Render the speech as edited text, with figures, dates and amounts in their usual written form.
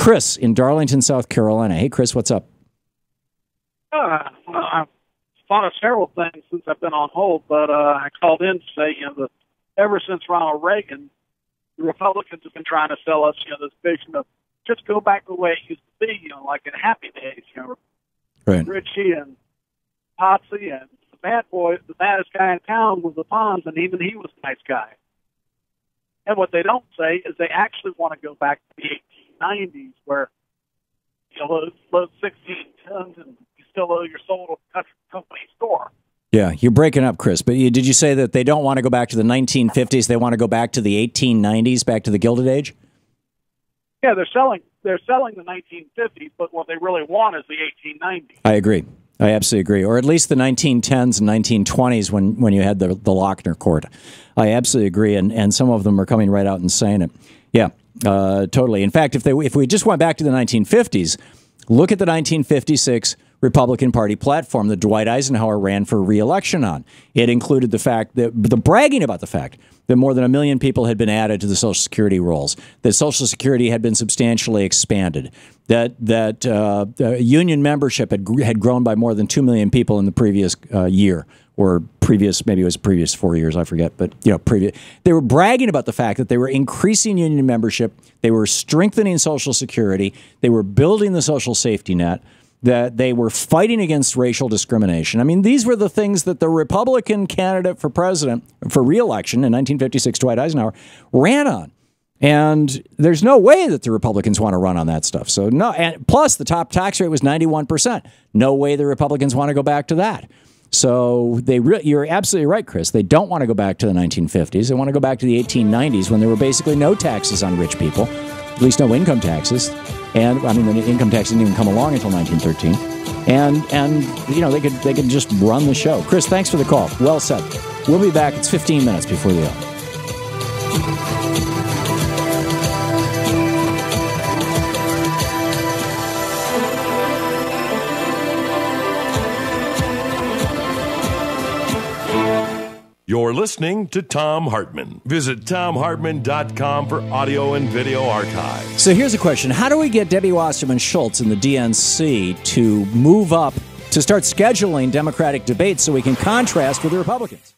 Chris in Darlington, South Carolina. Hey, Chris, what's up? Well, I've thought of several things since I've been on hold, but I called in to say, that ever since Ronald Reagan, the Republicans have been trying to sell us, this vision of just go back the way it used to be, like in Happy Days, Right. Richie and Potsy and the bad boy, the baddest guy in town was the Fonz, and even he was a nice guy. And what they don't say is they actually want to go back to the 1890s where, load 16 tons and you still owe your soul to a country company store. Yeah, you're breaking up, Chris. But did you say that they don't want to go back to the 1950s? They want to go back to the 1890s, back to the Gilded Age? Yeah, they're selling the 1950s, but what they really want is the 1890s. I agree. I absolutely agree. Or at least the 1910s and 1920s when you had the Lochner Court. I absolutely agree, and some of them are coming right out and saying it. Yeah, totally. In fact, if we just went back to the 1950s, look at the 1956 Republican Party platform that Dwight Eisenhower ran for re-election on. It included the fact that the bragging about the fact that more than 1 million people had been added to the Social Security rolls, that Social Security had been substantially expanded, that union membership had grown by more than 2 million people in the previous year, or maybe it was previous 4 years, I forget, but previous. They were bragging about the fact that they were increasing union membership, they were strengthening Social Security, they were building the social safety net, that they were fighting against racial discrimination. I mean, these were the things that the Republican candidate for president, for re-election in 1956, Dwight Eisenhower, ran on. And there's no way that the Republicans want to run on that stuff. So no, and plus the top tax rate was 91%. No way the Republicans want to go back to that. So you're absolutely right, Chris. They don't want to go back to the 1950s. They want to go back to the 1890s when there were basically no taxes on rich people, at least no income taxes. And I mean, the income tax didn't even come along until 1913. And they could just run the show. Chris, thanks for the call. Well said. We'll be back. It's 15 minutes before the hour. You're listening to Thom Hartmann. Visit ThomHartmann.com for audio and video archives. So here's a question. How do we get Debbie Wasserman Schultz in the DNC to move up, to start scheduling Democratic debates so we can contrast with the Republicans?